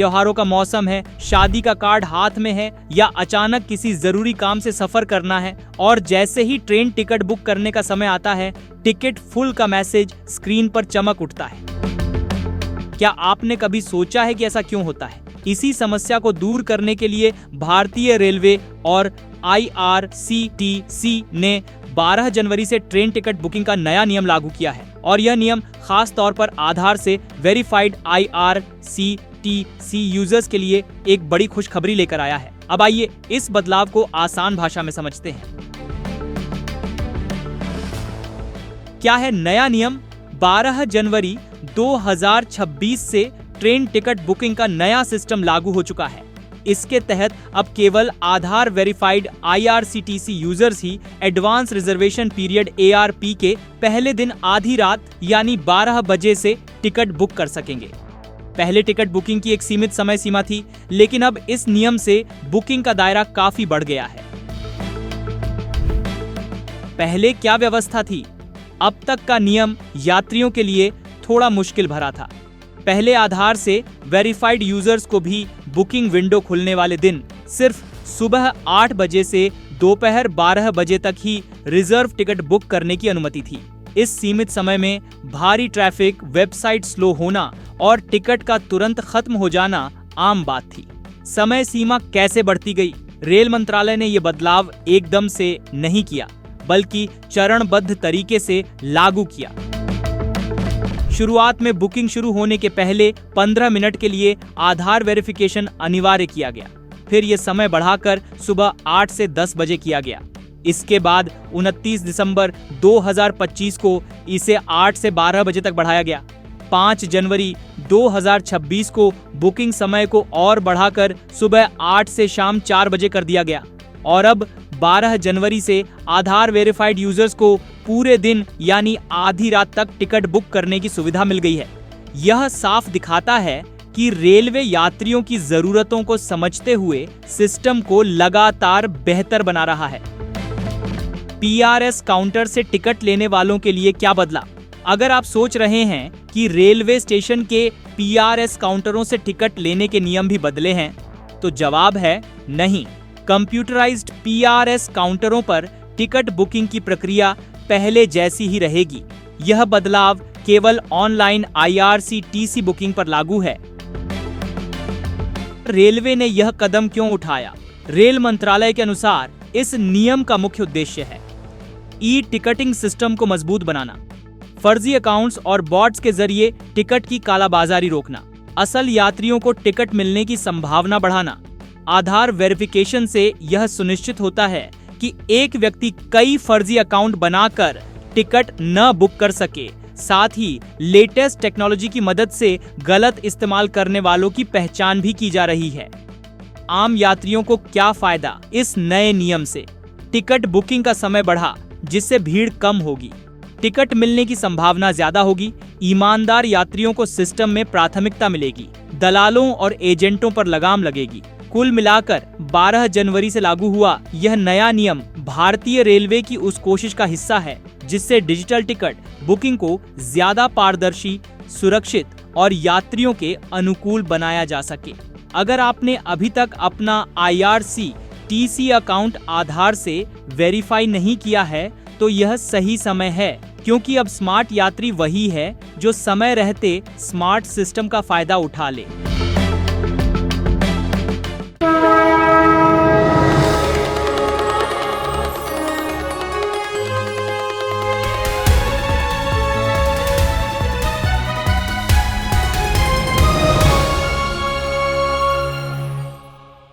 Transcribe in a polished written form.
त्योहारों का मौसम है, शादी का कार्ड हाथ में है या अचानक किसी जरूरी काम से सफर करना है और जैसे ही ट्रेन टिकट बुक करने का समय आता है, टिकट फुल का मैसेज स्क्रीन पर चमक उठता है। क्या आपने कभी सोचा है कि ऐसा क्यों होता है? इसी समस्या को दूर करने के लिए भारतीय रेलवे और IRCTC ने 12 जनवरी से ट्रेन टिकट बुकिंग का नया नियम लागू किया है और यह नियम खास तौर पर आधार से वेरीफाइड IRCTC यूजर्स के लिए एक बड़ी खुशखबरी लेकर आया है। अब आइए इस बदलाव को आसान भाषा में समझते हैं। क्या है नया नियम? 12 जनवरी 2026 से ट्रेन टिकट बुकिंग का नया सिस्टम लागू हो चुका है। इसके तहत अब केवल आधार वेरीफाइड IRCTC यूजर्स ही एडवांस रिजर्वेशन पीरियड ARP के पहले दिन आधी रात यानी 12 बजे से टिकट बुक कर सकेंगे। पहले टिकट बुकिंग की एक सीमित समय सीमा थी, लेकिन अब इस नियम से बुकिंग का दायरा काफी बढ़ गया है। पहले क्या व्यवस्था थी? अब तक का नियम यात्रियों के लिए थोड़ा मुश्किल भरा था। पहले आधार से वेरीफाइड यूजर्स को भी बुकिंग विंडो खुलने वाले दिन सिर्फ सुबह 8 बजे से दोपहर 12 बजे तक ही रिजर्व टिकट बुक करने की अनुमति थी। इस सीमित समय में भारी ट्रैफिक, वेबसाइट स्लो होना और टिकट का तुरंत खत्म हो जाना आम बात थी। समय सीमा कैसे बढ़ती गई? रेल मंत्रालय ने यह बदलाव एकदम से नहीं किया, बल्कि चरणबद्ध तरीके से लागू किया। शुरुआत में बुकिंग शुरू होने के पहले 15 मिनट के लिए आधार वेरिफिकेशन अनिवार्य किया गया। फिर यह समय बढ़ाकर सुबह 8 से 10 बजे किया गया। इसके बाद 29 दिसंबर 2025 को इसे 8 से 12 बजे तक बढ़ाया गया। 5 जनवरी 2026 को बुकिंग समय को और बढ़ाकर सुबह 8 से शाम 4 बजे कर दिया गया और अब 12 जनवरी से आधार वेरीफाइड यूजर्स को पूरे दिन यानी आधी रात तक टिकट बुक करने की सुविधा मिल गई है। यह साफ दिखाता है कि रेलवे यात्रियों की जरूरतों को समझते हुए सिस्टम को लगातार बेहतर बना रहा है। PRS काउंटर से टिकट लेने वालों के लिए क्या बदला? अगर आप सोच रहे हैं कि रेलवे स्टेशन के PRS काउंटरों से टिकट लेने के नियम भी बदले हैं, तो जवाब है नहीं। कंप्यूटराइज्ड PRS काउंटरों पर टिकट बुकिंग की प्रक्रिया पहले जैसी ही रहेगी। यह बदलाव केवल ऑनलाइन IRCTC बुकिंग पर लागू है। रेलवे ने यह कदम क्यों उठाया? रेल मंत्रालय के अनुसार इस नियम का मुख्य उद्देश्य है टिकटिंग सिस्टम को मजबूत बनाना, फर्जी अकाउंट्स और बॉट्स के जरिए टिकट की कालाबाजारी रोकना, असल यात्रियों को टिकट मिलने की संभावना बढ़ाना। आधार वेरिफिकेशन से यह सुनिश्चित होता है कि एक व्यक्ति कई फर्जी अकाउंट बनाकर टिकट न बुक कर सके। साथ ही लेटेस्ट टेक्नोलॉजी की मदद से गलत इस्तेमाल करने वालों की पहचान भी की जा रही है। आम यात्रियों को क्या फायदा इस नए नियम से? टिकट बुकिंग का समय बढ़ा, जिससे भीड़ कम होगी, टिकट मिलने की संभावना ज्यादा होगी, ईमानदार यात्रियों को सिस्टम में प्राथमिकता मिलेगी, दलालों और एजेंटों पर लगाम लगेगी। कुल मिलाकर 12 जनवरी से लागू हुआ यह नया नियम भारतीय रेलवे की उस कोशिश का हिस्सा है जिससे डिजिटल टिकट बुकिंग को ज्यादा पारदर्शी, सुरक्षित और यात्रियों के अनुकूल बनाया जा सके। अगर आपने अभी तक अपना IRCTC अकाउंट आधार से वेरीफाई नहीं किया है तो यह सही समय है, क्योंकि अब स्मार्ट यात्री वही है जो समय रहते स्मार्ट सिस्टम का फायदा उठा ले।